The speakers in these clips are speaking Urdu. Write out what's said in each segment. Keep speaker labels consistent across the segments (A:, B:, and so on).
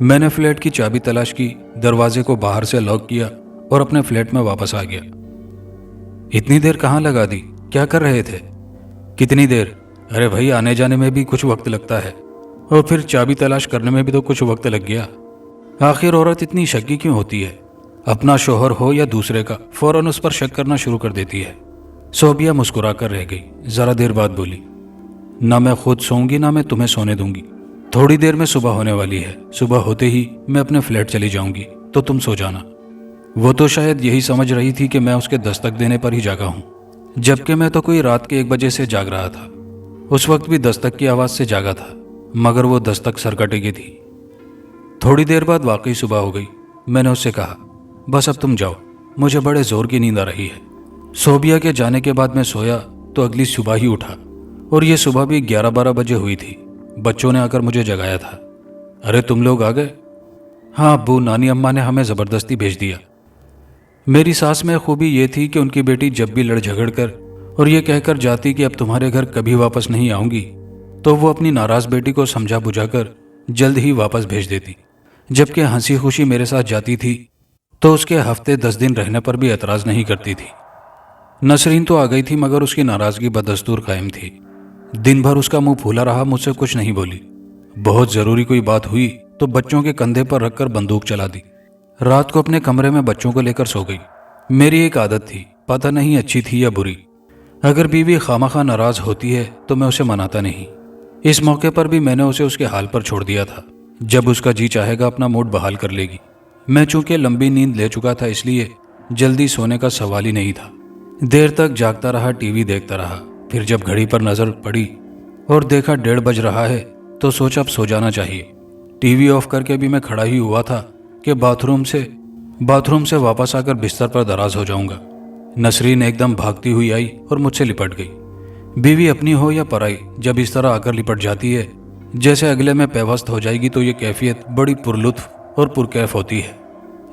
A: میں نے فلیٹ کی چابی تلاش کی، دروازے کو باہر سے لاک کیا اور اپنے فلیٹ میں واپس آ گیا۔ اتنی دیر کہاں لگا دی؟ کیا کر رہے تھے؟ کتنی دیر؟ ارے بھائی، آنے جانے میں بھی کچھ وقت لگتا ہے، اور پھر چابی تلاش کرنے میں بھی تو کچھ وقت لگ گیا۔ آخر عورت اتنی شکی کیوں ہوتی ہے؟ اپنا شوہر ہو یا دوسرے کا، فوراً اس پر شک کرنا شروع کر دیتی ہے۔ صوبیہ مسکرا کر رہ گئی، ذرا دیر بعد بولی، نہ میں خود سوؤں گی نہ میں تمہیں سونے دوں گی۔ تھوڑی دیر میں صبح ہونے والی ہے، صبح ہوتے ہی میں اپنے فلیٹ چلی جاؤں گی، تو تم سو جانا۔ وہ تو شاید یہی سمجھ رہی تھی کہ میں اس کے دستک دینے پر ہی جاگا ہوں، جبکہ میں تو کوئی رات کے 1 بجے سے جاگ رہا تھا۔ اس وقت بھی دستک کی آواز سے جاگا تھا، مگر وہ دستک سرکٹے کی تھی۔ تھوڑی دیر بعد واقعی صبح ہو گئی۔ میں نے اس سے کہا، بس اب تم جاؤ، مجھے بڑے زور کی نیند آ رہی ہے۔ صوبیہ کے جانے کے بعد میں سویا تو اگلی صبح ہی اٹھا، اور یہ صبح بھی 11-12 بجے ہوئی تھی۔ بچوں نے آ کر مجھے جگایا تھا۔ ارے تم لوگ آ گئے؟ ہاں ابو، نانی اماں نے ہمیں زبردستی بھیج دیا۔ میری ساس میں خوبی یہ تھی کہ ان کی بیٹی جب بھی لڑ جھگڑ کر اور یہ کہہ کر جاتی کہ اب تمہارے گھر کبھی واپس نہیں آؤں گی، تو وہ اپنی ناراض بیٹی کو سمجھا بجھا کر جلد ہی واپس بھیج دیتی، جبکہ ہنسی خوشی میرے ساتھ جاتی تھی تو اس کے ہفتے 10 دن رہنے پر بھی اعتراض نہیں کرتی تھی۔ نسرین تو آ گئی تھی، مگر اس کی ناراضگی بدستور قائم تھی۔ دن بھر اس کا منہ پھولا رہا، مجھ سے کچھ نہیں بولی۔ بہت ضروری کوئی بات ہوئی تو بچوں کے کندھے پر رکھ کر بندوق چلا دی۔ رات کو اپنے کمرے میں بچوں کو لے کر سو گئی۔ میری ایک عادت تھی، پتہ نہیں اچھی تھی یا بری، اگر بیوی خامخواہ ناراض ہوتی ہے تو میں اسے مناتا نہیں۔ اس موقع پر بھی میں نے اسے اس کے حال پر چھوڑ دیا تھا، جب اس کا جی چاہے گا اپنا موڈ بحال کر لے گی۔ میں چونکہ لمبی نیند لے چکا تھا، اس لیے جلدی سونے کا سوال ہی نہیں تھا۔ دیر تک جاگتا رہا، ٹی وی دیکھتا رہا۔ پھر جب گھڑی پر نظر پڑی اور دیکھا 1:30 بج رہا ہے تو سوچا اب سو جانا چاہیے۔ ٹی وی آف کر کے بھی میں کھڑا ہی ہوا تھا کہ باتھ روم سے واپس آ کر بستر پر دراز ہو جاؤں گا۔ نسرین ایک دم بھاگتی ہوئی آئی اور مجھ سے لپٹ گئی۔ بیوی اپنی ہو یا پرائی، جب اس طرح آ کر لپٹ جاتی ہے جیسے اگلے میں پیوست ہو جائے گی، تو یہ کیفیت بڑی پرلطف اور پرکیف ہوتی ہے۔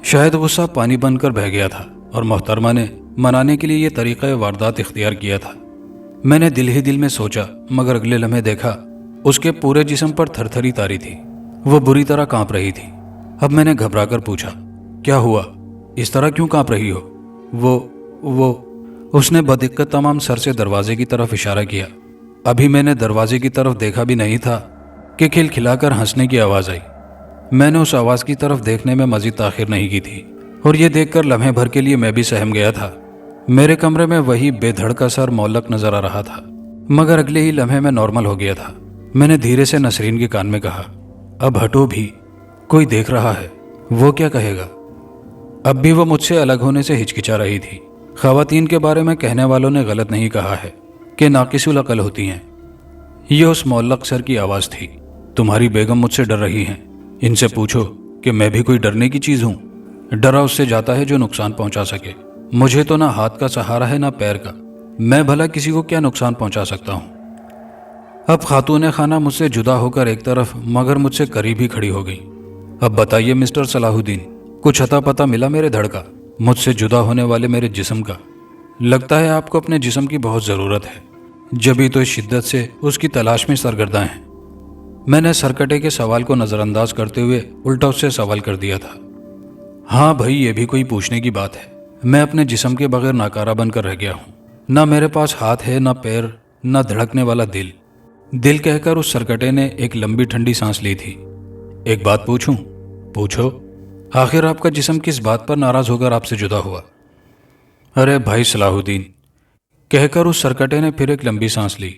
A: شاید غصہ پانی بن کر بہہ گیا تھا اور محترمہ نے منانے کے لیے یہ طریقہ واردات اختیار کیا تھا۔ میں نے دل ہی دل میں سوچا، مگر اگلے لمحے دیکھا اس کے پورے جسم پر تھرتھری طاری تھی، وہ بری طرح کانپ رہی تھی۔ اب میں نے گھبرا کر پوچھا، کیا ہوا؟ اس طرح کیوں کانپ رہی ہو؟ وہ اس نے بدقت تمام سر سے دروازے کی طرف اشارہ کیا۔ ابھی میں نے دروازے کی طرف دیکھا بھی نہیں تھا کہ کھلکھلا کر ہنسنے کی آواز آئی۔ میں نے اس آواز کی طرف دیکھنے میں مزید تاخیر نہیں کی تھی، اور یہ دیکھ کر لمحے بھر کے لیے میں بھی سہم گیا تھا۔ میرے کمرے میں وہی بے دھڑ کا سر معلق نظر آ رہا تھا، مگر اگلے ہی لمحے میں نارمل ہو گیا تھا۔ میں نے دھیرے سے نسرین کے کان میں کہا، اب ہٹو بھی، کوئی دیکھ رہا ہے، وہ کیا کہے گا؟ اب بھی وہ مجھ سے الگ ہونے سے ہچکچا رہی تھی۔ خواتین کے بارے میں کہنے والوں نے غلط نہیں کہا ہے کہ ناقص العقل ہوتی ہیں۔ یہ اس معلق سر کی آواز تھی۔ تمہاری بیگم مجھ سے ڈر رہی ہیں، ان سے پوچھو کہ میں بھی کوئی ڈرنے کی چیز ہوں؟ ڈرا اس سے جاتا ہے جو نقصان پہنچا سکے۔ مجھے تو نہ ہاتھ کا سہارا ہے نہ پیر کا، میں بھلا کسی کو کیا نقصان پہنچا سکتا ہوں؟ اب خاتون خانہ مجھ سے جدا ہو کر ایک طرف مگر مجھ سے قریب ہی کھڑی ہو گئی۔ اب بتائیے مسٹر صلاح الدین، کچھ اتا پتا ملا میرے دھڑ کا، مجھ سے جدا ہونے والے میرے جسم کا؟ لگتا ہے آپ کو اپنے جسم کی بہت ضرورت ہے، جبھی تو اس شدت سے اس کی تلاش میں سرگرداں ہیں۔ میں نے سرکٹے کے سوال کو نظر انداز کرتے ہوئے الٹا اس سے سوال کر دیا تھا۔ ہاں بھائی، یہ بھی کوئی پوچھنے کی بات ہے، میں اپنے جسم کے بغیر ناکارہ بن کر رہ گیا ہوں۔ نہ میرے پاس ہاتھ ہے، نہ پیر، نہ دھڑکنے والا دل۔ دل کہہ کر اس سرکٹے نے ایک لمبی ٹھنڈی سانس لی تھی۔ ایک بات پوچھوں؟ پوچھو۔ آخر آپ کا جسم کس بات پر ناراض ہو کر آپ سے جدا ہوا؟ ارے بھائی صلاح الدین، کہہ کر اس سرکٹے نے پھر ایک لمبی سانس لی،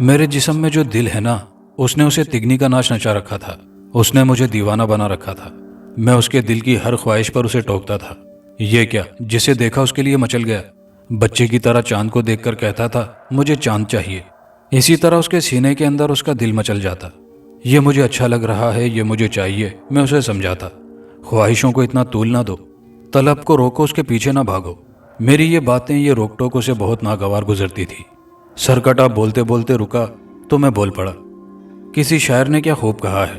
A: میرے جسم میں جو دل ہے نا، اس نے اسے تگنی کا ناچ نچا رکھا تھا، اس نے مجھے دیوانہ بنا رکھا تھا۔ میں اس کے دل کی ہر خواہش پر اسے ٹوکتا تھا۔ یہ کیا، جسے دیکھا اس کے لیے مچل گیا، بچے کی طرح چاند کو دیکھ کر کہتا تھا مجھے چاند چاہیے، اسی طرح اس کے سینے کے اندر اس کا دل مچل جاتا۔ یہ مجھے اچھا لگ رہا ہے، یہ مجھے چاہیے، میں اسے سمجھاتا، خواہشوں کو اتنا طول نہ دو، طلب کو روکو، اس کے پیچھے نہ بھاگو۔ میری یہ باتیں، یہ روک ٹوک سے بہت ناگوار گزرتی تھی۔ سرکٹا بولتے بولتے رکا تو میں بول پڑا، کسی شاعر نے کیا خوب کہا ہے،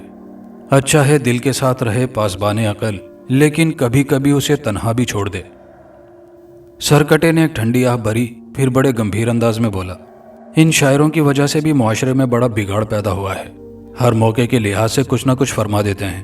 A: اچھا ہے دل کے ساتھ رہے پاسبان عقل، لیکن کبھی کبھی اسے تنہا بھی چھوڑ دے۔ سرکٹے نے ایک ٹھنڈی آہ بھری، پھر بڑے گمبھیر انداز میں بولا، ان شاعروں کی وجہ سے بھی معاشرے میں بڑا بگاڑ پیدا ہوا ہے، ہر موقع کے لحاظ سے کچھ نہ کچھ فرما دیتے ہیں،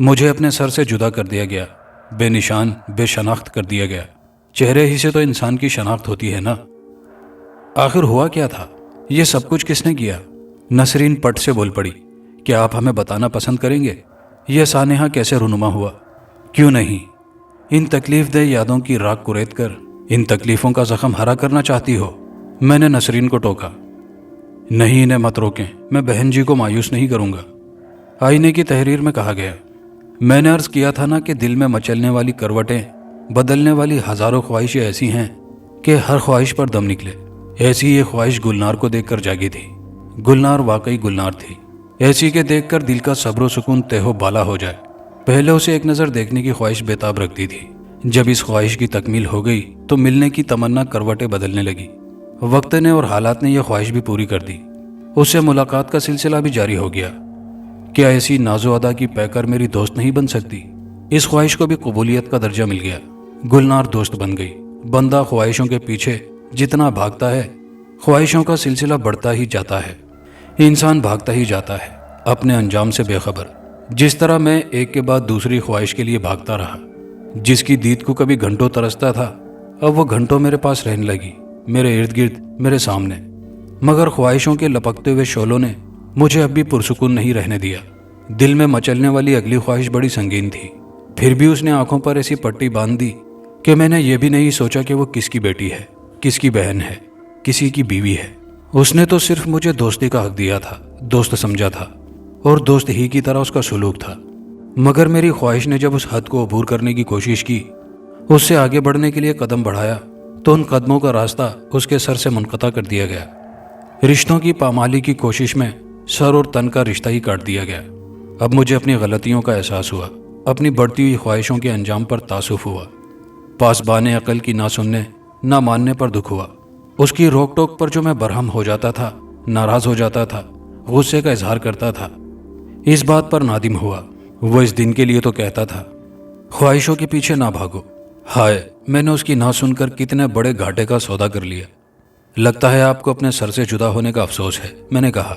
A: مجھے اپنے سر سے جدا کر دیا گیا، بے نشان، بے شناخت کر دیا گیا۔ چہرے ہی سے تو انسان کی شناخت ہوتی ہے نا۔ آخر ہوا کیا تھا؟ یہ سب کچھ کس نے کیا؟ نسرین پٹ سے بول پڑی۔ کیا آپ ہمیں بتانا پسند کریں گے یہ سانحہ کیسے رونما ہوا؟ کیوں نہیں؟ ان تکلیف دہ یادوں کی راکھ کریت کر ان تکلیفوں کا زخم ہرا کرنا چاہتی ہو؟ میں نے نسرین کو ٹوکا۔ نہیں، انہیں مت روکیں، میں بہن جی کو مایوس نہیں کروں گا۔ آئینے کی تحریر میں کہا گیا، میں نے عرض کیا تھا نا کہ دل میں مچلنے والی کروٹیں، بدلنے والی ہزاروں خواہشیں ایسی ہیں کہ ہر خواہش پر دم نکلے۔ ایسی یہ خواہش گلنار کو دیکھ کر جاگی تھی۔ گلنار واقعی گلنار تھی، ایسی کہ دیکھ کر دل کا صبر و سکون تہ و بالا ہو جائے۔ پہلے اسے ایک نظر دیکھنے کی خواہش بے تاب رکھتی تھی۔ جب اس خواہش کی تکمیل ہو گئی تو ملنے کی تمنا کروٹیں بدلنے لگی۔ وقت نے اور حالات نے یہ خواہش بھی پوری کر دی۔ اس سے ملاقات کا سلسلہ بھی جاری ہو گیا۔ کیا ایسی ناز و ادا کی پیکر میری دوست نہیں بن سکتی؟ اس خواہش کو بھی قبولیت کا درجہ مل گیا۔ گلنار دوست بن گئی۔ بندہ خواہشوں کے پیچھے جتنا بھاگتا ہے، خواہشوں کا سلسلہ بڑھتا ہی جاتا ہے۔ انسان بھاگتا ہی جاتا ہے، اپنے انجام سے بے خبر۔ جس طرح میں ایک کے بعد دوسری خواہش کے لیے بھاگتا رہا، جس کی دید کو کبھی گھنٹوں ترستا تھا، اب وہ گھنٹوں میرے پاس رہنے لگی، میرے ارد گرد، میرے سامنے۔ مگر خواہشوں کے لپکتے ہوئے شعلوں نے مجھے اب بھی پرسکون نہیں رہنے دیا۔ دل میں مچلنے والی اگلی خواہش بڑی سنگین تھی۔ پھر بھی اس نے آنکھوں پر ایسی پٹی باندھ دی کہ میں نے یہ بھی نہیں سوچا کہ وہ کس کی بیٹی ہے، کس کی بہن ہے، کسی کی بیوی ہے۔ اس نے تو صرف مجھے دوستی کا حق دیا تھا، دوست سمجھا تھا، اور دوست ہی کی طرح اس کا سلوک تھا۔ مگر میری خواہش نے جب اس حد کو عبور کرنے کی کوشش کی، اس سے آگے بڑھنے کے لیے قدم بڑھایا، تو ان قدموں کا راستہ اس کے سر سے منقطع کر دیا گیا۔ رشتوں کی پامالی کی کوشش میں سر اور تن کا رشتہ ہی کاٹ دیا گیا۔ اب مجھے اپنی غلطیوں کا احساس ہوا، اپنی بڑھتی ہوئی خواہشوں کے انجام پر تاسف ہوا۔ پاسبان عقل کی نہ سننے، نہ ماننے پر دکھ ہوا۔ اس کی روک ٹوک پر جو میں برہم ہو جاتا تھا، ناراض ہو جاتا تھا، غصے کا اظہار کرتا تھا، اس بات پر نادم ہوا۔ وہ اس دن کے لیے تو کہتا تھا، خواہشوں کے پیچھے نہ بھاگو۔ ہائے، میں نے اس کی نہ سن کر کتنے بڑے گھاٹے کا سودا کر لیا۔ لگتا ہے آپ کو اپنے سر سے جدا ہونے کا افسوس ہے، میں نے کہا۔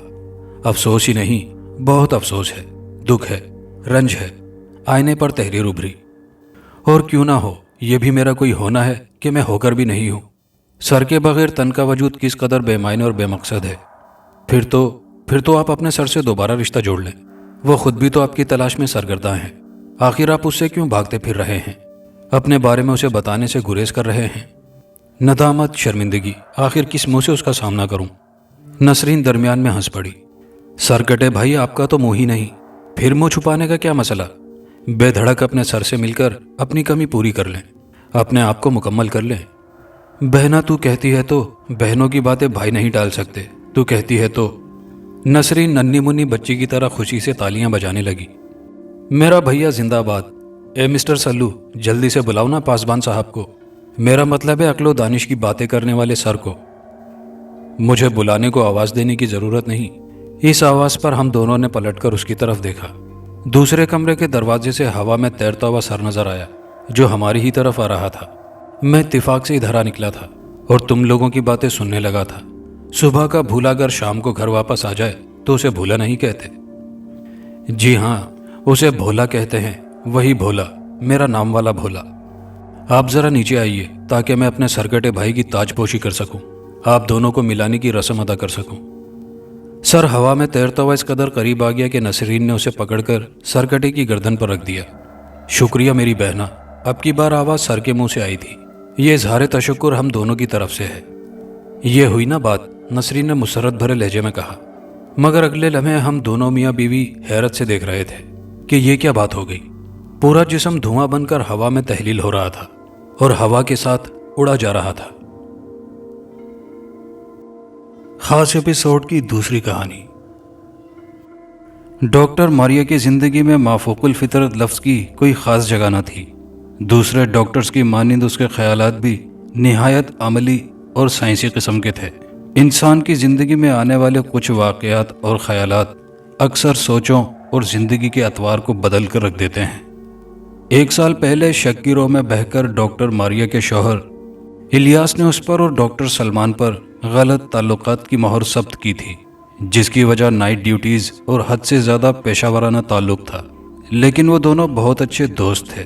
A: افسوس ہی نہیں، بہت افسوس ہے، دکھ ہے، رنج ہے۔ آئینے پر تحریر ابھری۔ اور کیوں نہ ہو، یہ بھی میرا کوئی ہونا ہے کہ میں ہو کر بھی نہیں ہوں۔ سر کے بغیر تن کا وجود کس قدر بے معنی اور بے مقصد ہے۔ پھر تو آپ اپنے سر سے دوبارہ رشتہ جوڑ لیں۔ وہ خود بھی تو آپ کی تلاش میں سرگرداں ہیں۔ آخر آپ اس سے کیوں بھاگتے پھر رہے ہیں؟ اپنے بارے میں اسے بتانے سے گریز کر رہے ہیں۔ ندامت، شرمندگی، آخر کس منہ سے اس کا سامنا کروں؟ نسرین درمیان میں ہنس پڑی۔ سر کٹے بھائی، آپ کا تو منہ ہی نہیں، پھر منہ چھپانے کا کیا مسئلہ؟ بے دھڑک اپنے سر سے مل کر اپنی کمی پوری کر لیں، اپنے آپ کو مکمل کر لیں۔ بہنا تو کہتی ہے تو بہنوں کی باتیں بھائی نہیں ٹال سکتے، تو کہتی ہے تو۔ نسرین ننھی منی بچی کی طرح خوشی سے تالیاں بجانے لگی۔ میرا بھیا زندہ باد۔ اے مسٹر سلو، جلدی سے بلاؤ نا پاسبان صاحب کو۔ میرا مطلب ہے عقل و دانش کی باتیں کرنے والے سر کو۔ مجھے بلانے کو آواز دینے کی ضرورت نہیں۔ اس آواز پر ہم دونوں نے پلٹ کر اس کی طرف دیکھا۔ دوسرے کمرے کے دروازے سے ہوا میں تیرتا ہوا سر نظر آیا، جو ہماری ہی طرف آ رہا تھا۔ میں اتفاق سے ادھر آ نکلا تھا اور تم لوگوں کی باتیں سننے لگا تھا۔ صبح کا بھولا اگر شام کو گھر واپس آ جائے تو اسے بھولا نہیں کہتے۔ جی ہاں، اسے بھولا کہتے ہیں، وہی بھولا، میرا نام والا بھولا۔ آپ ذرا نیچے آئیے تاکہ میں اپنے سرکٹے بھائی کی تاج پوشی کر سکوں، آپ دونوں کو ملانے کی رسم ادا کر سکوں۔ سر ہوا میں تیرتا ہوا اس قدر قریب آ گیا کہ نسرین نے اسے پکڑ کر سرکٹے کی گردن پر رکھ دیا۔ شکریہ میری بہنا، اب کی بار آواز سر کے منہ سے آئی تھی۔ یہ اظہار تشکر ہم دونوں کی طرف سے ہے۔ یہ ہوئی نا بات، نسرین نے مسرت بھرے لہجے میں کہا۔ مگر اگلے لمحے ہم دونوں میاں بیوی حیرت سے دیکھ رہے تھے کہ یہ کیا بات ہو گئی۔ پورا جسم دھواں بن کر ہوا میں تحلیل ہو رہا تھا اور ہوا کے ساتھ اڑا جا رہا تھا۔ خاص ایپیسوڈ کی دوسری کہانی۔ ڈاکٹر ماریا کی زندگی میں مافوق الفطرت لفظ کی کوئی خاص جگہ نہ تھی۔ دوسرے ڈاکٹرز کی مانند اس کے خیالات بھی نہایت عملی اور سائنسی قسم کے تھے۔ انسان کی زندگی میں آنے والے کچھ واقعات اور خیالات اکثر سوچوں اور زندگی کے اطوار کو بدل کر رکھ دیتے ہیں۔ 1 سال پہلے شک کی رو میں بہہ کر ڈاکٹر ماریا کے شوہر الیاس نے اس پر اور ڈاکٹر سلمان پر غلط تعلقات کی مہر ثبت کی تھی، جس کی وجہ نائٹ ڈیوٹیز اور حد سے زیادہ پیشہ ورانہ تعلق تھا۔ لیکن وہ دونوں بہت اچھے دوست تھے۔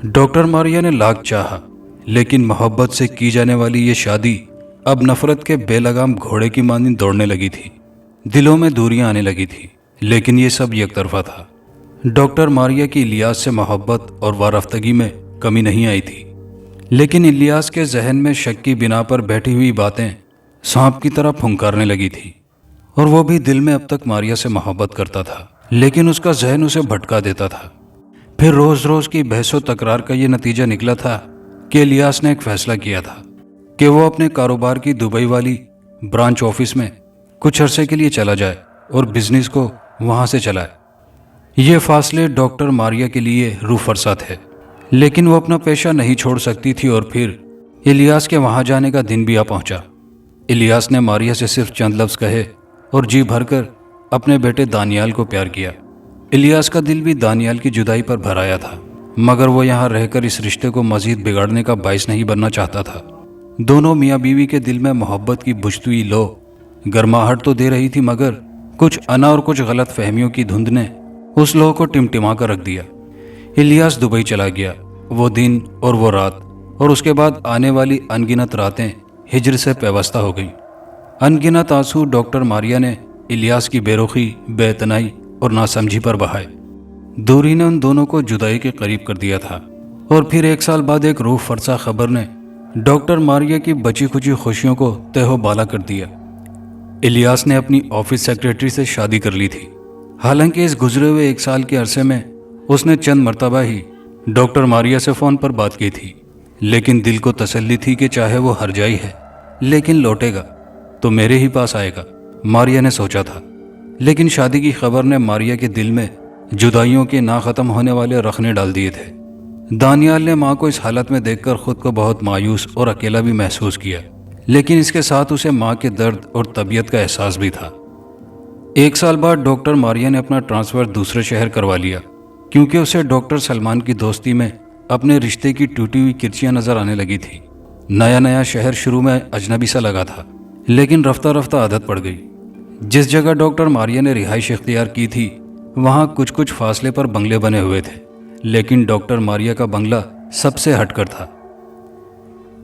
A: ڈاکٹر ماریا نے لاکھ چاہا، لیکن محبت سے کی جانے والی یہ شادی اب نفرت کے بے لگام گھوڑے کی مانند دوڑنے لگی تھی۔ دلوں میں دوریاں آنے لگی تھی، لیکن یہ سب یک طرفہ تھا۔ ڈاکٹر ماریا کی الیاس سے محبت اور وارفتگی میں کمی نہیں آئی تھی، لیکن الیاس کے ذہن میں شک کی بنا پر بیٹھی ہوئی باتیں سانپ کی طرح پھنکارنے لگی تھی، اور وہ بھی دل میں اب تک ماریا سے محبت کرتا تھا، لیکن اس کا ذہن اسے بھٹکا دیتا تھا۔ پھر روز روز کی بحث و تکرار کا یہ نتیجہ نکلا تھا کہ الیاس نے ایک فیصلہ کیا تھا کہ وہ اپنے کاروبار کی دبئی والی برانچ آفس میں کچھ عرصے کے لیے چلا جائے اور بزنس کو وہاں سے چلائے۔ یہ فاصلے ڈاکٹر ماریا کے لیے روح فرسا تھے، لیکن وہ اپنا پیشہ نہیں چھوڑ سکتی تھی، اور پھر الیاس کے وہاں جانے کا دن بھی آ پہنچا۔ الیاس نے ماریا سے صرف چند لفظ کہے اور جی بھر کر اپنے بیٹے دانیال کو پیار کیا۔ الیاس کا دل بھی دانیال کی جدائی پر بھر آیا تھا، مگر وہ یہاں رہ کر اس رشتے کو مزید بگاڑنے کا باعث نہیں بننا چاہتا تھا۔ دونوں میاں بیوی کے دل میں محبت کی بجھتی ہوئی لو گرماہٹ تو دے رہی تھی، مگر کچھ انا اور کچھ غلط فہمیوں کی دھند نے اس لو کو ٹمٹما کر رکھ دیا۔ الیاس دبئی چلا گیا۔ وہ دن اور وہ رات اور اس کے بعد آنے والی انگنت راتیں ہجر سے پیوستہ ہو گئیں۔ انگنت آنسو ڈاکٹر ماریا نے الیاس کی بے رخی، بے اعتنائی اور ناسمجھی پر بہائے۔ دوری نے ان دونوں کو جدائی کے قریب کر دیا تھا، اور پھر 1 سال بعد ایک روح فرسا خبر نے ڈاکٹر ماریا کی بچی کھچی خوشیوں کو تہ و بالا کر دیا۔ الیاس نے اپنی آفس سیکرٹری سے شادی کر لی تھی۔ حالانکہ اس گزرے ہوئے 1 سال کے عرصے میں اس نے چند مرتبہ ہی ڈاکٹر ماریا سے فون پر بات کی تھی، لیکن دل کو تسلی تھی کہ چاہے وہ ہر جائی ہے، لیکن لوٹے گا تو میرے ہی پاس آئے گا، ماریا نے سوچا تھا۔ لیکن شادی کی خبر نے ماریا کے دل میں جدائیوں کے نہ ختم ہونے والے رخنے ڈال دیے تھے۔ دانیال نے ماں کو اس حالت میں دیکھ کر خود کو بہت مایوس اور اکیلا بھی محسوس کیا، لیکن اس کے ساتھ اسے ماں کے درد اور طبیعت کا احساس بھی تھا۔ 1 سال بعد ڈاکٹر ماریا نے اپنا ٹرانسفر دوسرے شہر کروا لیا، کیونکہ اسے ڈاکٹر سلمان کی دوستی میں اپنے رشتے کی ٹوٹی ہوئی کرچیاں نظر آنے لگی تھی۔ نیا شہر شروع میں اجنبی سا لگا تھا، لیکن رفتہ رفتہ عادت پڑ گئی۔ جس جگہ ڈاکٹر ماریا نے رہائش اختیار کی تھی، وہاں کچھ فاصلے پر بنگلے بنے ہوئے تھے، لیکن ڈاکٹر ماریا کا بنگلہ سب سے ہٹ کر تھا۔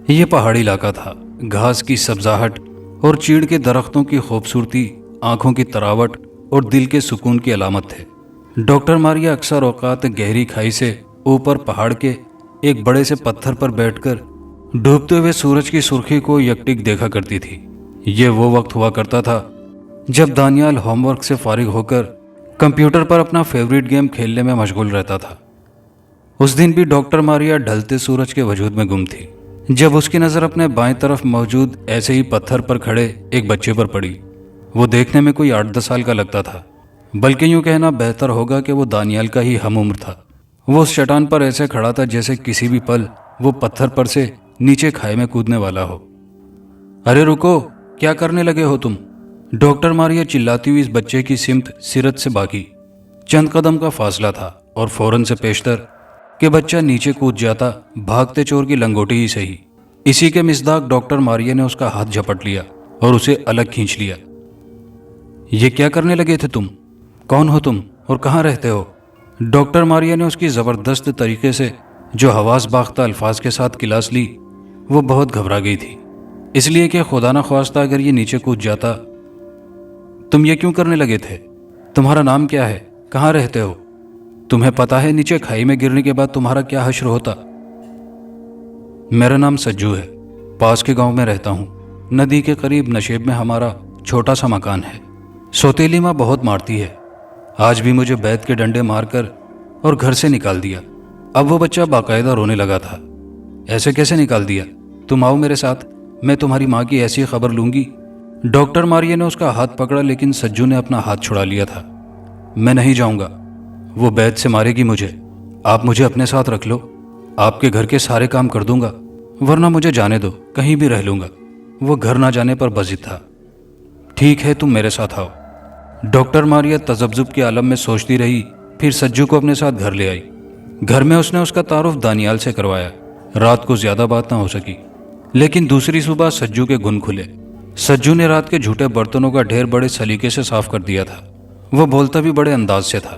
A: یہ پہاڑی علاقہ تھا۔ گھاس کی سبزاہٹ اور چیڑ کے درختوں کی خوبصورتی آنکھوں کی تراوٹ اور دل کے سکون کی علامت تھے۔ ڈاکٹر ماریا اکثر اوقات گہری کھائی سے اوپر پہاڑ کے ایک بڑے سے پتھر پر بیٹھ کر ڈوبتے ہوئے سورج کی سرخی کو یکٹک دیکھا کرتی تھی۔ یہ وہ وقت ہوا کرتا تھا جب دانیال ہوم ورک سے فارغ ہو کر کمپیوٹر پر اپنا فیوریٹ گیم کھیلنے میں مشغول رہتا تھا۔ اس دن بھی ڈاکٹر ماریا ڈھلتے سورج کے وجود میں گم تھی، جب اس کی نظر اپنے بائیں طرف موجود ایسے ہی پتھر پر کھڑے ایک بچے پر پڑی۔ وہ دیکھنے میں کوئی 8-10 سال کا لگتا تھا، بلکہ یوں کہنا بہتر ہوگا کہ وہ دانیال کا ہی ہم عمر تھا۔ وہ اس چٹان پر ایسے کھڑا تھا جیسے کسی بھی پل وہ پتھر پر سے نیچے کھائے میں کودنے والا ہو۔ ارے رکو، کیا کرنے لگے ہو تم؟ ڈاکٹر ماریا چلاتی ہوئی اس بچے کی سمت سیرت سے بھاگی۔ چند قدم کا فاصلہ تھا اور فوراً سے پیشتر کہ بچہ نیچے کود جاتا، بھاگتے چور کی لنگوٹی ہی صحیح۔ اسی کے مصداق ڈاکٹر ماریا نے اس کا ہاتھ جھپٹ لیا اور اسے الگ کھینچ لیا۔ یہ کیا کرنے لگے تھے تم؟ کون ہو تم اور کہاں رہتے ہو؟ ڈاکٹر ماریا نے اس کی زبردست طریقے سے جو حواس باختہ الفاظ کے ساتھ کلاس لی، وہ بہت گھبرا گئی تھی، اس لیے کہ خدا نہ خواستہ اگر یہ نیچے کود جاتا۔ تم یہ کیوں کرنے لگے تھے؟ تمہارا نام کیا ہے؟ کہاں رہتے ہو؟ تمہیں پتا ہے نیچے کھائی میں گرنے کے بعد تمہارا کیا حشر ہوتا؟ میرا نام سجو ہے، پاس کے گاؤں میں رہتا ہوں۔ ندی کے قریب نشیب میں ہمارا چھوٹا سا مکان ہے۔ سوتیلی ماں بہت مارتی ہے، آج بھی مجھے بیت کے ڈنڈے مار کر اور گھر سے نکال دیا۔ اب وہ بچہ باقاعدہ رونے لگا تھا۔ ایسے کیسے نکال دیا؟ تم آؤ میرے ساتھ، میں تمہاری ماں کی ایسی خبر لوں گی۔ ڈاکٹر ماریا نے اس کا ہاتھ پکڑا، لیکن سجو نے اپنا ہاتھ چھڑا لیا تھا۔ میں نہیں جاؤں گا، وہ بیت سے مارے گی مجھے۔ آپ مجھے اپنے ساتھ رکھ لو، آپ کے گھر کے سارے کام کر دوں گا، ورنہ مجھے جانے دو، کہیں بھی رہ لوں گا۔ وہ گھر نہ جانے پر بضد تھا۔ ٹھیک ہے، تم میرے ساتھ آؤ۔ ڈاکٹر ماریا تذبذب کے عالم میں سوچتی رہی، پھر سجو کو اپنے ساتھ گھر لے آئی۔ گھر میں اس نے اس کا تعارف دانیال سے کروایا۔ رات کو زیادہ بات نہ ہو سکی، لیکن دوسری صبح سجو کے گن کھلے۔ سجو نے رات کے جھوٹے برتنوں کا ڈھیر بڑے سلیقے سے صاف کر دیا تھا۔ وہ بولتا بھی بڑے انداز سے تھا۔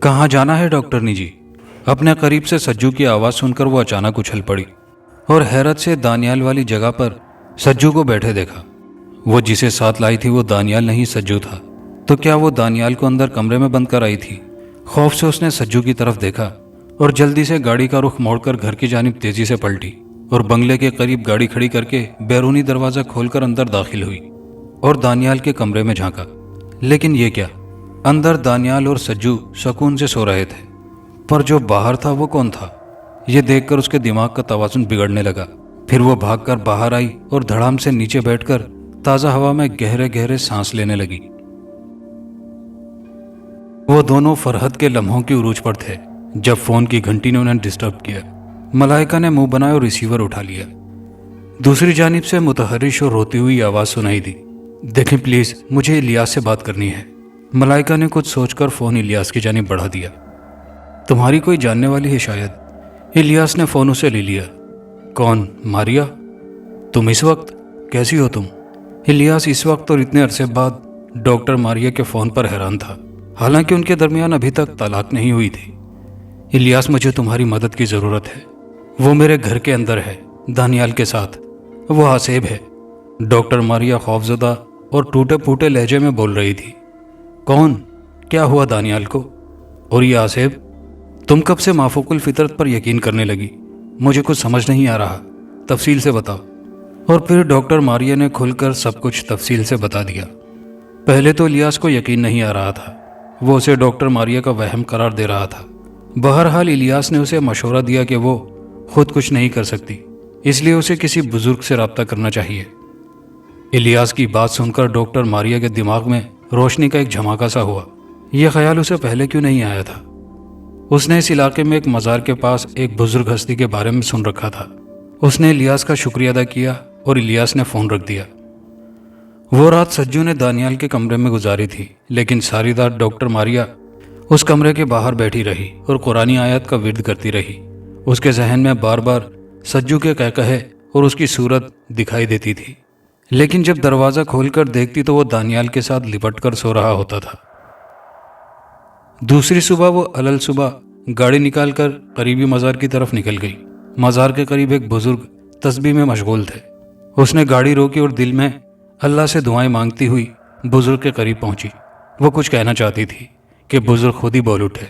A: کہاں جانا ہے ڈاکٹرنی جی؟ اپنے قریب سے سجو کی آواز سن کر وہ اچانک اچھل پڑی اور حیرت سے دانیال والی جگہ پر سجو کو بیٹھے دیکھا۔ وہ جسے ساتھ لائی تھی وہ دانیال نہیں سجو تھا، تو کیا وہ دانیال کو اندر کمرے میں بند کر آئی تھی؟ خوف سے اس نے سجو کی طرف دیکھا اور جلدی سے گاڑی کا رخ موڑ کر گھر کی جانب تیزی سے پلٹی اور بنگلے کے قریب گاڑی کھڑی کر کے بیرونی دروازہ کھول کر اندر داخل ہوئی اور دانیال کے کمرے میں جھانکا۔ لیکن یہ کیا، اندر دانیال اور سجو سکون سے سو رہے تھے، پر جو باہر تھا وہ کون تھا؟ یہ دیکھ کر اس کے دماغ کا توازن بگڑنے لگا۔ پھر وہ بھاگ کر باہر آئی اور دھڑام سے نیچے بیٹھ کر تازہ ہوا میں گہرے گہرے سانس لینے لگی۔ وہ دونوں فرحت کے لمحوں کی عروج پر تھے جب فون کی گھنٹی نے انہیں ڈسٹرب کیا۔ ملائکہ نے منہ بنایا اور ریسیور اٹھا لیا۔ دوسری جانب سے متحرش اور روتی ہوئی آواز سنائی دی، دیکھیں پلیز، مجھے الیاس سے بات کرنی ہے۔ ملائکہ نے کچھ سوچ کر فون الیاس کی جانب بڑھا دیا۔ تمہاری کوئی جاننے والی ہے شاید؟ الیاس نے فون اسے لے لیا۔ کون؟ ماریا؟ تم اس وقت؟ کیسی ہو تم؟ الیاس اس وقت اور اتنے عرصے بعد ڈاکٹر ماریا کے فون پر حیران تھا، حالانکہ ان کے درمیان ابھی تک طلاق نہیں ہوئی تھی۔ الیاس، مجھے تمہاری مدد کی ضرورت ہے۔ وہ میرے گھر کے اندر ہے، دانیال کے ساتھ، وہ آصیب ہے۔ ڈاکٹر ماریا خوفزدہ اور ٹوٹے پھوٹے لہجے میں بول رہی تھی۔ کون؟ کیا ہوا دانیال کو؟ اور یہ آصیب؟ تم کب سے مافوق الفطرت پر یقین کرنے لگی؟ مجھے کچھ سمجھ نہیں آ رہا، تفصیل سے بتاؤ۔ اور پھر ڈاکٹر ماریا نے کھل کر سب کچھ تفصیل سے بتا دیا۔ پہلے تو الیاس کو یقین نہیں آ رہا تھا، وہ اسے ڈاکٹر ماریا کا وہم قرار دے رہا تھا۔ بہرحال الیاس نے اسے مشورہ دیا کہ وہ خود کچھ نہیں کر سکتی، اس لیے اسے کسی بزرگ سے رابطہ کرنا چاہیے۔ الیاس کی بات سن کر ڈاکٹر ماریا کے دماغ میں روشنی کا ایک جھماکہ سا ہوا۔ یہ خیال اسے پہلے کیوں نہیں آیا تھا؟ اس نے اس علاقے میں ایک مزار کے پاس ایک بزرگ ہستی کے بارے میں سن رکھا تھا۔ اس نے الیاس کا شکریہ ادا کیا اور الیاس نے فون رکھ دیا۔ وہ رات سجو نے دانیال کے کمرے میں گزاری تھی، لیکن ساری رات ڈاکٹر ماریا اس کمرے کے باہر بیٹھی رہی اور قرآنی آیات کا ورد کرتی رہی۔ اس کے ذہن میں بار بار سجو کے قہقہے اور اس کی صورت دکھائی دیتی تھی، لیکن جب دروازہ کھول کر دیکھتی تو وہ دانیال کے ساتھ لپٹ کر سو رہا ہوتا تھا۔ دوسری صبح وہ علل صبح گاڑی نکال کر قریبی مزار کی طرف نکل گئی۔ مزار کے قریب ایک بزرگ تسبیح میں مشغول تھے۔ اس نے گاڑی روکی اور دل میں اللہ سے دعائیں مانگتی ہوئی بزرگ کے قریب پہنچی۔ وہ کچھ کہنا چاہتی تھی کہ بزرگ خود ہی بول اٹھے،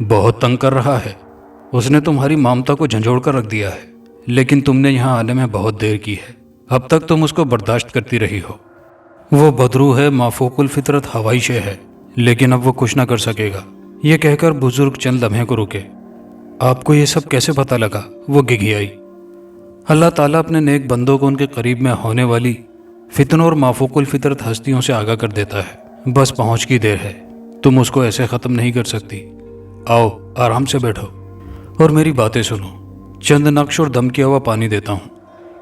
A: بہت تنگ کر رہا ہے، اس نے تمہاری مامتا کو جھنجھوڑ کر رکھ دیا ہے، لیکن تم نے یہاں آنے میں بہت دیر کی ہے، اب تک تم اس کو برداشت کرتی رہی ہو۔ وہ بدرو ہے، مافوق الفطرت ہوائی شے ہے، لیکن اب وہ کچھ نہ کر سکے گا۔ یہ کہہ کر بزرگ چند لمحے کو رکے۔ آپ کو یہ سب کیسے پتہ لگا؟ وہ گھگھیائی۔ اللہ تعالیٰ اپنے نیک بندوں کو ان کے قریب میں ہونے والی فتنوں اور مافوق الفطرت ہستیوں سے آگاہ کر دیتا ہے، بس پہنچ کی دیر ہے، تم اس کو ایسے ختم نہیں کر سکتی۔ آؤ آرام سے بیٹھو اور میری باتیں سنو۔ چند نقش اور دم کیا ہوا پانی دیتا ہوں،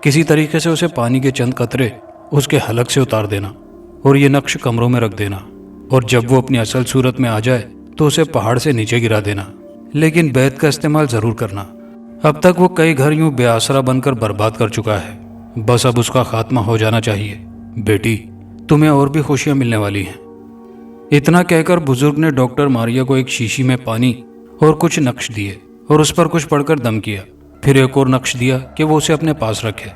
A: کسی طریقے سے اسے پانی کے چند قطرے اس کے حلق سے اتار دینا اور یہ نقش کمروں میں رکھ دینا، اور جب وہ اپنی اصل صورت میں آ جائے تو اسے پہاڑ سے نیچے گرا دینا، لیکن بیت کا استعمال ضرور کرنا۔ اب تک وہ کئی گھر یوں بے آسرا بن کر برباد کر چکا ہے، بس اب اس کا خاتمہ ہو جانا چاہیے۔ بیٹی، تمہیں اور بھی خوشیاں ملنے والی ہیں۔ اتنا کہہ کر بزرگ نے ڈاکٹر ماریا کو ایک شیشی میں پانی اور کچھ نقش دیے اور اس پر کچھ پڑھ کر دم کیا، پھر ایک اور نقش دیا کہ وہ اسے اپنے پاس رکھے۔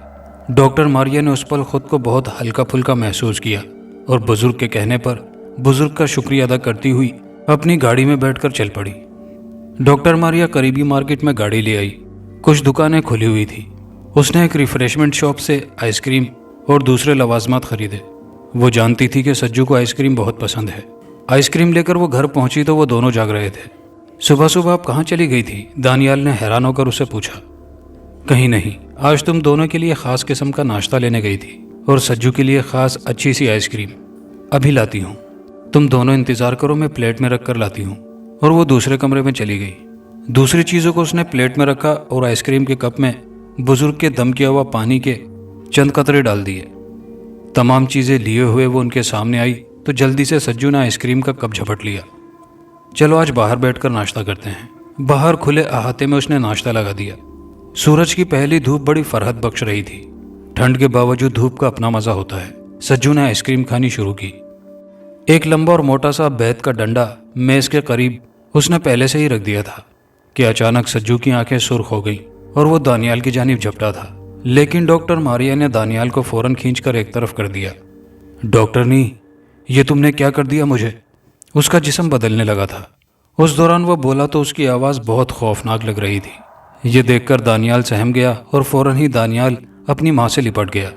A: ڈاکٹر ماریا نے اس پل خود کو بہت ہلکا پھلکا محسوس کیا اور بزرگ کے کہنے پر بزرگ کا شکریہ ادا کرتی ہوئی اپنی گاڑی میں بیٹھ کر چل پڑی۔ ڈاکٹر ماریا قریبی مارکیٹ میں گاڑی لے آئی۔ کچھ دکانیں کھلی ہوئی تھی۔ اس نے ایک ریفریشمنٹ شاپ سے آئس کریم اور دوسرے لوازمات خریدے۔ وہ جانتی تھی کہ سجو کو آئس کریم بہت پسند ہے۔ آئس کریم لے کر وہ گھر پہنچی تو وہ دونوں جاگ رہے تھے۔ صبح صبح آپ کہاں چلی گئی تھی؟ دانیال نے حیران ہو کر اسے پوچھا۔ کہیں نہیں، آج تم دونوں کے لیے خاص قسم کا ناشتہ لینے گئی تھی اور سجو کے لیے خاص اچھی سی آئس کریم۔ ابھی لاتی ہوں، تم دونوں انتظار کرو، میں پلیٹ میں رکھ کر لاتی ہوں۔ اور وہ دوسرے کمرے میں چلی گئی۔ دوسری چیزوں کو اس نے پلیٹ میں رکھا اور آئس کریم کے کپ میں بزرگ کے دم کیا ہوا پانی کے چند قطرے ڈال دیے۔ تمام چیزیں لیے ہوئے وہ ان کے سامنے آئی تو جلدی سے سجو نے آئس کریم کا کپ جھپٹ لیا۔ چلو آج باہر بیٹھ کر ناشتہ کرتے ہیں۔ باہر کھلے احاطے میں اس نے ناشتہ لگا دیا۔ سورج کی پہلی دھوپ بڑی فرحت بخش رہی تھی۔ ٹھنڈ کے باوجود دھوپ کا اپنا مزہ ہوتا ہے۔ سجو نے آئس کریم کھانی شروع کی۔ ایک لمبا اور موٹا سا بیت کا ڈنڈا میز کے قریب اس نے پہلے سے ہی رکھ دیا تھا کہ اچانک سجو کی آنکھیں سرخ ہو گئیں اور وہ دانیال کی جانب جھپٹا تھا، لیکن ڈاکٹر ماریا نے دانیال کو فوراً کھینچ کر ایک طرف کر دیا۔ ڈاکٹر نہیں، یہ تم نے کیا کر دیا مجھے؟ اس کا جسم بدلنے لگا تھا۔ اس دوران وہ بولا تو اس کی آواز بہت خوفناک لگ رہی تھی۔ یہ دیکھ کر دانیال سہم گیا اور فوراً ہی دانیال اپنی ماں سے لپٹ گیا۔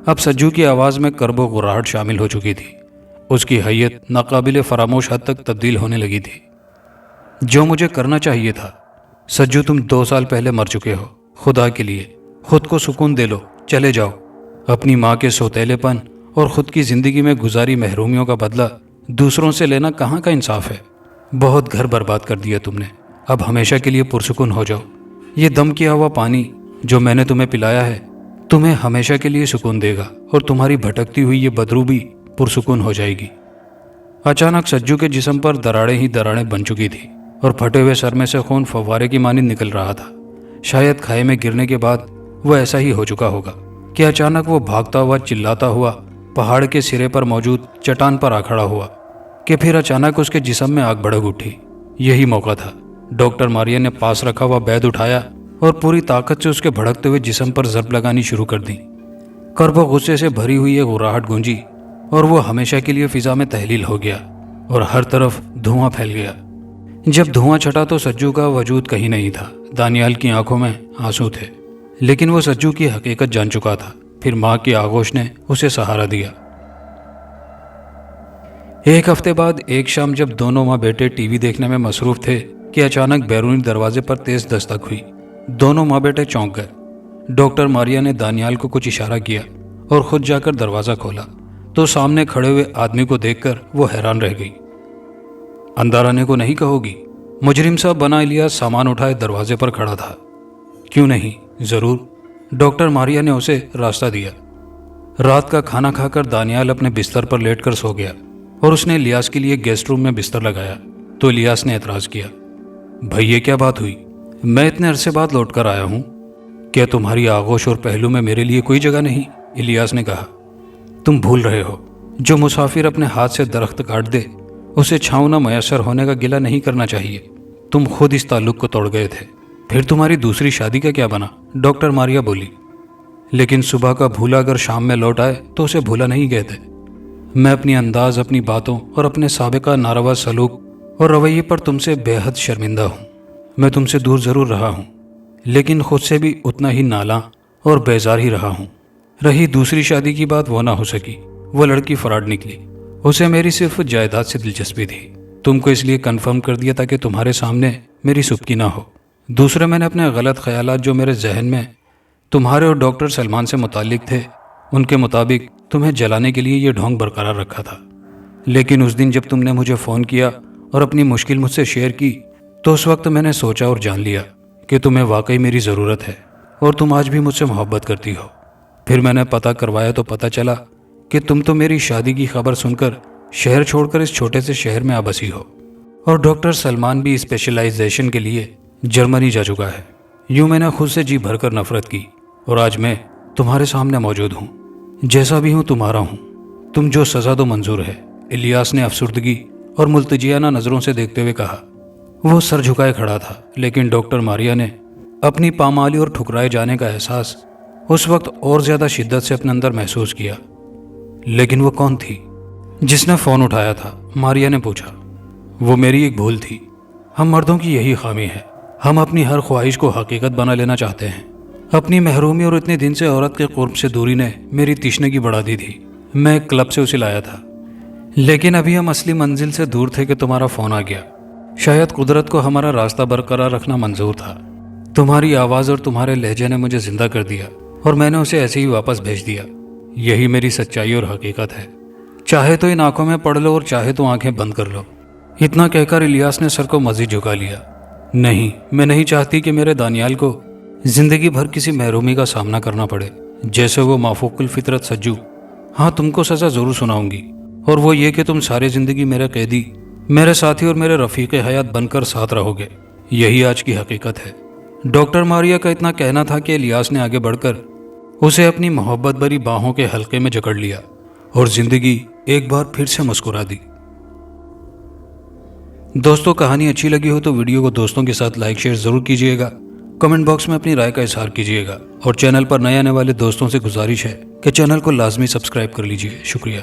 A: اب سجو کی آواز میں کرب و گھراہٹ شامل ہو چکی تھی۔ اس کی حیت ناقابل فراموش حد تک تبدیل ہونے لگی تھی۔ جو مجھے کرنا چاہیے تھا، سجو تم 2 سال پہلے مر چکے ہو، خدا کے لیے خود کو سکون دے لو، چلے جاؤ۔ اپنی ماں کے سوتیلے پن اور خود کی زندگی میں گزاری محرومیوں کا بدلہ دوسروں سے لینا کہاں کا انصاف ہے؟ بہت گھر برباد کر دیا تم نے، اب ہمیشہ کے لیے پرسکون ہو جاؤ۔ یہ دم کیا ہوا پانی جو میں نے تمہیں پلایا ہے تمہیں ہمیشہ کے لیے سکون دے گا، اور تمہاری بھٹکتی ہوئی یہ بدرو بھی پرسکون ہو جائے گی۔ اچانک سجو کے جسم پر دراڑیں ہی دراڑیں بن چکی تھی اور پھٹے ہوئے سر میں سے خون فوارے کی مانند نکل رہا تھا۔ شاید کھائے میں گرنے کے بعد وہ ایسا ہی ہو چکا ہوگا کہ اچانک وہ بھاگتا ہوا چلاتا ہوا پہاڑ کے سرے پر موجود چٹان پر آ کھڑا ہوا کہ پھر اچانک اس کے جسم میں آگ بھڑک اٹھی۔ یہی موقع تھا۔ ڈاکٹر ماریا نے پاس رکھا ہوا بیت اٹھایا اور پوری طاقت سے اس کے بھڑکتے ہوئے جسم پر ضرب لگانی شروع کر دی۔ کرب و غصے سے بھری ہوئی ایک گھراہٹ گونجی اور وہ ہمیشہ کے لیے فضا میں تحلیل ہو گیا اور ہر طرف دھواں پھیل گیا۔ جب دھواں چھٹا تو سجو کا وجود کہیں نہیں تھا۔ دانیال کی آنکھوں میں آنسو تھے، لیکن وہ سجو کی حقیقت جان چکا تھا۔ پھر ماں کی آغوش نے اسے سہارا دیا۔ ایک ہفتے بعد ایک شام جب دونوں ماں بیٹے ٹی وی دیکھنے میں مصروف تھے کہ اچانک بیرونی دروازے پر تیز دستک ہوئی۔ دونوں ماں بیٹے چونک گئے۔ ڈاکٹر ماریا نے دانیال کو کچھ اشارہ کیا اور خود جا کر دروازہ کھولا تو سامنے کھڑے ہوئے آدمی کو دیکھ کر وہ حیران رہ گئی۔ اندر آنے کو نہیں کہو گی؟ مجرم صاحب بنا الیاس سامان اٹھائے دروازے پر کھڑا تھا۔ کیوں نہیں، ضرور۔ ڈاکٹر ماریا نے اسے راستہ دیا۔ رات کا کھانا کھا کر دانیال اپنے بستر پر لیٹ کر سو گیا اور اس نے الیاس کے لیے گیسٹ روم میں بستر لگایا تو الیاس نے اعتراض کیا۔ بھائی یہ کیا بات ہوئی؟ میں اتنے عرصے بعد لوٹ کر آیا ہوں، کیا تمہاری آغوش اور پہلو میں میرے لیے کوئی جگہ نہیں؟ الیاس نے کہا۔ تم بھول رہے ہو، جو مسافر اپنے ہاتھ سے درخت کاٹ دے اسے چھاؤں نہ میسر ہونے کا گلہ نہیں کرنا چاہیے۔ تم خود اس تعلق کو توڑ گئے تھے، پھر تمہاری دوسری شادی کا کیا بنا؟ ڈاکٹر ماریا بولی۔ لیکن صبح کا بھولا اگر شام میں لوٹ آئے تو اسے بھولا نہیں کہتے۔ میں اپنی انداز، اپنی باتوں اور اپنے سابقہ ناروا سلوک اور رویے پر تم سے بے حد شرمندہ ہوں۔ میں تم سے دور ضرور رہا ہوں، لیکن خود سے بھی اتنا ہی نالاں اور بیزار ہی رہا ہوں۔ رہی دوسری شادی کی بات، وہ نہ ہو سکی۔ وہ لڑکی فراڈ نکلی۔ اسے میری صرف جائیداد سے دلچسپی تھی۔ تم کو اس لیے کنفرم کر دیا تاکہ تمہارے سامنے میری سبکی نہ ہو۔ دوسرے، میں نے اپنے غلط خیالات جو میرے ذہن میں تمہارے اور ڈاکٹر سلمان سے متعلق تھے ان کے مطابق تمہیں جلانے کے لیے یہ ڈھونگ برقرار رکھا تھا۔ لیکن اس دن جب تم نے مجھے فون کیا اور اپنی مشکل مجھ سے شیئر کی تو اس وقت میں نے سوچا اور جان لیا کہ تمہیں واقعی میری ضرورت ہے اور تم آج بھی مجھ سے محبت کرتی ہو۔ پھر میں نے پتہ کروایا تو پتہ چلا کہ تم تو میری شادی کی خبر سن کر شہر چھوڑ کر اس چھوٹے سے شہر میں آ بسی ہو، اور ڈاکٹر سلمان بھی اسپیشلائزیشن کے لیے جرمنی جا چکا ہے۔ یوں میں نے خود سے جی بھر کر نفرت کی اور آج میں تمہارے سامنے موجود ہوں، جیسا بھی ہوں تمہارا ہوں۔ تم جو سزا دو منظور ہے، الیاس نے افسردگی اور ملتجیانہ نظروں سے دیکھتے ہوئے کہا۔ وہ سر جھکائے کھڑا تھا، لیکن ڈاکٹر ماریا نے اپنی پامالی اور ٹھکرائے جانے کا احساس اس وقت اور زیادہ شدت سے اپنے اندر محسوس کیا۔ لیکن وہ کون تھی جس نے فون اٹھایا تھا؟ ماریا نے پوچھا۔ وہ میری ایک بھول تھی۔ ہم مردوں کی یہی خامی ہے، ہم اپنی ہر خواہش کو حقیقت بنا لینا چاہتے ہیں۔ اپنی محرومی اور اتنے دن سے عورت کے قرب سے دوری نے میری تشنگی بڑھا دی تھی۔ میں ایک کلب سے اسے لایا تھا، لیکن ابھی ہم اصلی منزل سے دور تھے کہ تمہارا فون آ گیا۔ شاید قدرت کو ہمارا راستہ برقرار رکھنا منظور تھا۔ تمہاری آواز اور تمہارے لہجے نے مجھے زندہ کر دیا اور میں نے اسے ایسے ہی واپس بھیج دیا۔ یہی میری سچائی اور حقیقت ہے۔ چاہے تو ان آنکھوں میں پڑھ لو اور چاہے تو آنکھیں بند کر لو۔ اتنا کہہ کر الیاس نے سر کو مزید جھکا لیا۔ نہیں، میں نہیں چاہتی کہ میرے دانیال کو زندگی بھر کسی محرومی کا سامنا کرنا پڑے جیسے وہ مافوق الفطرت سجو۔ ہاں، تم کو سزا ضرور سناؤں گی، اور وہ یہ کہ تم ساری زندگی میرے قیدی، میرے ساتھی اور میرے رفیق حیات بن کر ساتھ رہو گے۔ یہی آج کی حقیقت ہے۔ ڈاکٹر ماریا کا اتنا کہنا تھا کہ الیاس نے آگے بڑھ کر اسے اپنی محبت بھری باہوں کے حلقے میں جکڑ لیا اور زندگی ایک بار پھر سے مسکرا دی۔ دوستوں کہانی اچھی لگی ہو تو ویڈیو کو دوستوں کے ساتھ لائک شیئر ضرور کیجیے گا، کمنٹ باکس میں اپنی رائے کا اظہار کیجیے گا، اور چینل پر نئے آنے والے دوستوں سے گزارش ہے کہ چینل کو لازمی سبسکرائب کر لیجیے۔ شکریہ۔